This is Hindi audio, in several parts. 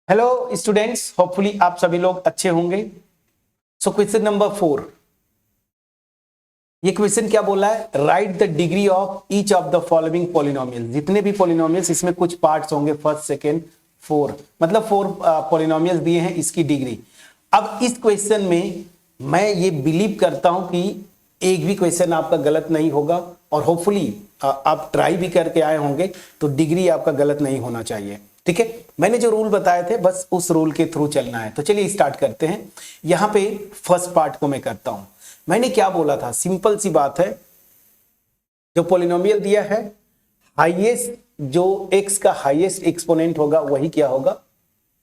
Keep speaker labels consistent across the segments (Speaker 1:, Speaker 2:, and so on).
Speaker 1: हेलो स्टूडेंट्स, होपफुली आप सभी लोग अच्छे होंगे। सो क्वेश्चन नंबर 4, ये क्वेश्चन क्या बोला है? Right the degree of each of the following polynomial. जितने भी पॉलिनोमियल्स, इसमें कुछ पार्ट्स होंगे, फर्स्ट सेकेंड फोर, मतलब 4 पॉलिनोमियल्स दिए हैं, इसकी डिग्री। अब इस क्वेश्चन में मैं ये बिलीव करता हूं कि एक भी क्वेश्चन आपका गलत नहीं होगा और होपफुली आप ट्राई भी करके आए होंगे, तो डिग्री आपका गलत नहीं होना चाहिए। ठीक है, मैंने जो रूल बताए थे बस उस रूल के थ्रू चलना है। तो चलिए स्टार्ट करते हैं। यहां पे फर्स्ट पार्ट को मैं करता हूं। मैंने क्या बोला था? सिंपल सी बात है, जो पॉलिनोमियल दिया है, हाईएस्ट जो x का हाईएस्ट एक्सपोनेंट होगा वही क्या होगा?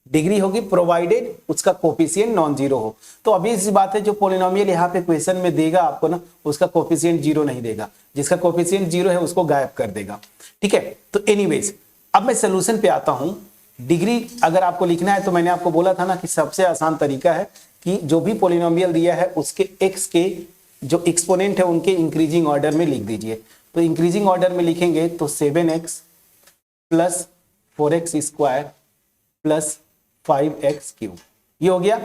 Speaker 1: डिग्री होगी, प्रोवाइडेड उसका कोफिशिएंट नॉन जीरो हो। तो अभी सी बात है, जो पॉलिनोमियल यहाँ पे क्वेश्चन में देगा आपको ना, उसका कोफिशिएंट जीरो नहीं देगा। जिसका कोफिशिएंट जीरो है उसको गायब कर देगा। ठीक है, तो एनीवेज अब मैं सोल्यूशन पे आता हूं। डिग्री अगर आपको लिखना है तो मैंने आपको बोला था ना कि सबसे आसान तरीका है कि जो भी पॉलिनोमियल दिया है उसके x के जो एक्सपोनेंट है उनके इंक्रीजिंग ऑर्डर में लिख दीजिए। तो इंक्रीजिंग ऑर्डर में लिखेंगे तो 7x plus 4x square plus 5x cube, ये हो गया।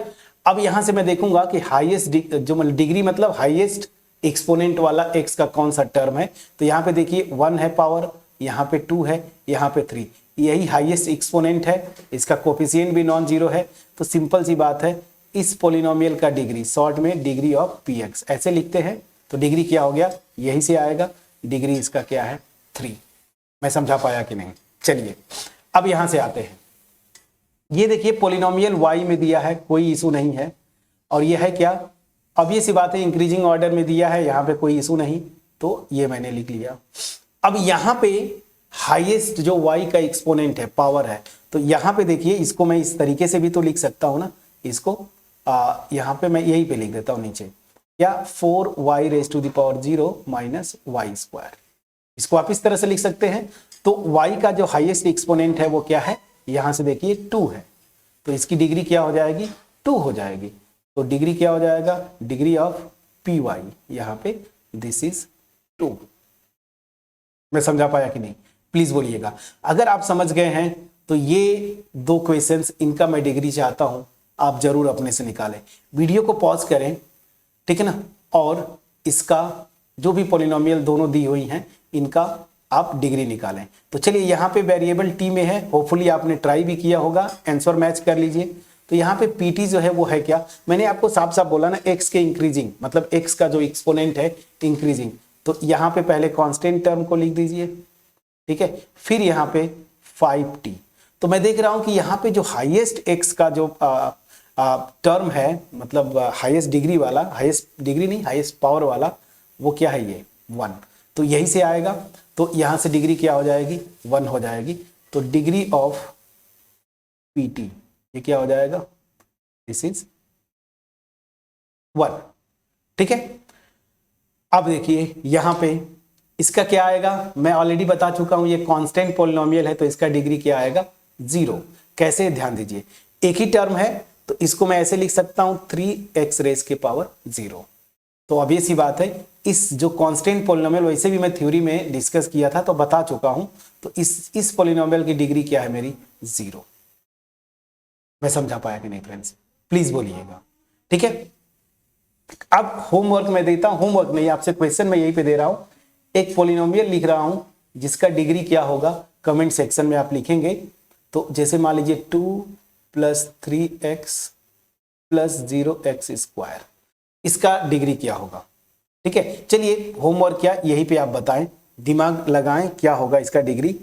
Speaker 1: अब यहां से मैं देखूंगा कि हाईएस्ट जो डिग्री मतलब हाईएस्ट एक्सपोनेंट वाला x का कौन सा टर्म है। तो यहां पे देखिए 1 है पावर, यहां पे 2 है, यहां पे 3, यही हाईएस्ट एक्सपोनेंट है। इसका कोफिशिएंट भी नॉन जीरो है। तो सिंपल सी बात है, इस पॉलिनोमियल का डिग्री, शॉर्ट में डिग्री ऑफ px ऐसे लिखते हैं। तो डिग्री क्या हो गया? यही से आएगा। डिग्री इसका क्या है? 3। मैं समझा पाया कि नहीं? चलिए अब यहां से आते हैं। ये देखिए पॉलिनोमियल y में दिया है, कोई इशू नहीं है। और ये है क्या? अब ये सी बात है, इंक्रीजिंग ऑर्डर में दिया है, यहां पे कोई इशू नहीं, तो ये मैंने लिख लिया। अब यहां पे हाईएस्ट जो y का एक्सपोनेंट है, पावर है, तो यहां पे देखिए, इसको मैं इस तरीके से भी तो लिख सकता हूं ना। इसको यहां पे मैं यही पे लिख देता हूं नीचे, या 4y raise to the power 0 minus Y square. इसको आप इस तरह से लिख सकते हैं। तो y का जो हाईएस्ट एक्सपोनेंट है वो क्या है? यहां से देखिए 2 है, तो इसकी डिग्री क्या हो जाएगी? 2 हो जाएगी। तो डिग्री क्या हो जाएगा? डिग्री ऑफ py, यहां पे दिस इज 2। मैं समझा पाया कि नहीं? प्लीज बोलिएगा। अगर आप समझ गए हैं तो ये दो क्वेश्चंस, इनका मैं डिग्री चाहता हूं आप जरूर अपने से निकालें। वीडियो को पॉज करें, ठीक है ना, और इसका जो भी पॉलिनोमियल दोनों दी हुई हैं इनका आप डिग्री निकालें। तो चलिए, यहाँ पे वेरिएबल टी में है, होपफुली आपने ट्राई भी किया होगा, आंसर मैच कर लीजिए। तो यहाँ पे पीटी जो है वो है क्या? मैंने आपको साफ साफ बोला ना, एक्स के इंक्रीजिंग मतलब एक्स का जो एक्सपोनेंट है इंक्रीजिंग। तो यहाँ पे पहले कांस्टेंट टर्म को लिख दीजिए, ठीक है, फिर यहाँ पे 5t। तो मैं देख रहा हूं कि यहाँ पे जो हाईएस्ट एक्स का जो टर्म है, मतलब हाईएस्ट डिग्री वाला, हाईएस्ट डिग्री नहीं, हाईएस्ट पावर वाला, वो क्या है? ये 1। तो यही से आएगा। तो यहां से डिग्री क्या हो जाएगी? 1 हो जाएगी। तो डिग्री ऑफ पीटी ये क्या हो जाएगा? This is 1। ठीक है, अब देखिए यहां पे इसका क्या आएगा? मैं ऑलरेडी बता चुका हूं, ये कांस्टेंट पॉलिनोमियल है, तो इसका डिग्री क्या आएगा? 0। कैसे? ध्यान दीजिए, एक ही टर्म है, तो इसको मैं ऐसे लिख सकता हूं 3x रेज के पावर 0। तो अब ये सी बात है, इस जो कांस्टेंट पॉलिनोमियल, वैसे भी मैं थ्योरी में डिस्कस किया था तो बता चुका हूं। तो इस पॉलिनोमियल की डिग्री क्या है मेरी? 0। मैं समझा पाया कि नहीं फ्रेंड्स? प्लीज बोलिएगा। ठीक है, अब होमवर्क मैं देता हूं, होमवर्क नहीं, आपसे क्वेश्चन मैं यही पे दे रहा हूं। एक पॉलिनोमियल लिख रहा हूं जिसका डिग्री क्या होगा, कमेंट सेक्शन में आप लिखेंगे। तो जैसे मान लीजिए 2 plus 3x plus 0x square, इसका डिग्री क्या होगा? ठीक है, चलिए होमवर्क क्या यही पे आप बताएं, दिमाग लगाएं, क्या होगा इसका डिग्री।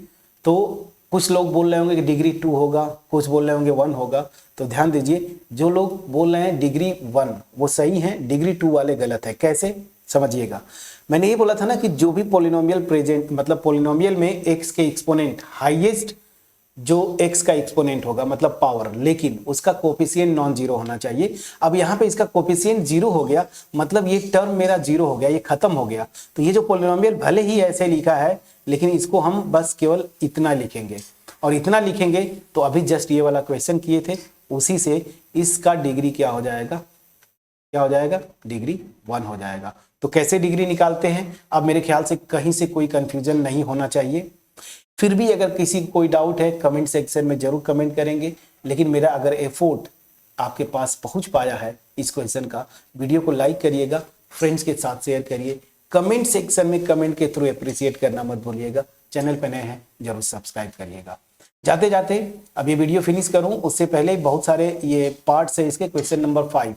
Speaker 1: तो कुछ लोग बोल रहे होंगे कि डिग्री 2 होगा, कुछ बोल रहे होंगे 1 होगा। तो ध्यान दीजिए, जो लोग बोल रहे हैं डिग्री 1 वो सही है, डिग्री 2 वाले गलत है। कैसे? समझिएगा। मैंने ये बोला था ना कि जो भी पॉलिनोमियल प्रेजेंट, मतलब पॉलिनोमियल में एक्स के एक्सपोनेंट, हाईएस्ट जो x का एक्सपोनेंट होगा मतलब पावर, लेकिन उसका कोफिशिएंट नॉन जीरो होना चाहिए। अब यहाँ पे इसका कोफिशिएंट जीरो हो गया, मतलब ये टर्म मेरा जीरो हो गया, ये खत्म हो गया। तो ये जो पॉलिनोमियल भले ही ऐसे लिखा है, लेकिन इसको हम बस केवल इतना लिखेंगे, और इतना लिखेंगे तो अभी जस्ट ये वाला क्वेश्चन किए थे, उसी से इसका डिग्री क्या हो जाएगा? क्या हो जाएगा? डिग्री 1 हो जाएगा। तो कैसे डिग्री निकालते हैं? अब मेरे ख्याल से कहीं से कोई कंफ्यूजन नहीं होना चाहिए। फिर भी अगर किसी को कोई डाउट है कमेंट सेक्शन में जरूर कमेंट करेंगे, लेकिन मेरा अगर एफर्ट आपके पास पहुंच पाया है इस क्वेश्चन का, वीडियो को लाइक करिएगा, फ्रेंड्स के साथ शेयर करिए, कमेंट सेक्शन में कमेंट के थ्रू अप्रिशिएट करना मत भूलिएगा, चैनल पर नए हैं जरूर सब्सक्राइब करिएगा। जाते जाते अब ये वीडियो फिनिश करूं उससे पहले बहुत सारे ये पार्ट्स है इसके। Question number 5,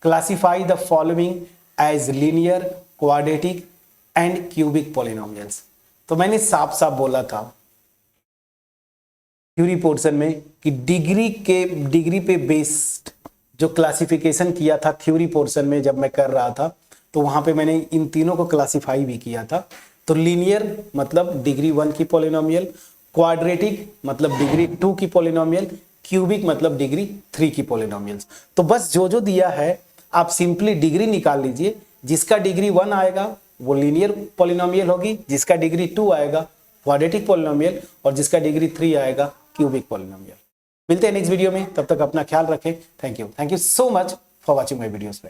Speaker 1: classify the following as linear, quadratic and cubic polynomials. तो मैंने साफ साफ बोला था थ्योरी पोर्शन में कि डिग्री पे बेस्ड जो क्लासिफिकेशन किया था थ्योरी पोर्शन में जब मैं कर रहा था, तो वहां पे मैंने इन तीनों को क्लासिफाई भी किया था। तो लीनियर मतलब डिग्री 1 की पॉलिनोमियल, क्वाड्रेटिक मतलब डिग्री 2 की पॉलिनोमियल, क्यूबिक मतलब डिग्री 3 की पॉलिनोमियल्स। तो बस जो जो दिया है आप सिंपली डिग्री निकाल लीजिए, जिसका डिग्री 1 आएगा वो लीनियर पॉलिनोमियल होगी, जिसका डिग्री 2 आएगा क्वाड्रेटिक पॉलिनोमियल, और जिसका डिग्री 3 आएगा क्यूबिक पॉलिनोमियल। मिलते हैं नेक्स्ट वीडियो में, तब तक अपना ख्याल रखें। Thank you so much for watching my videos.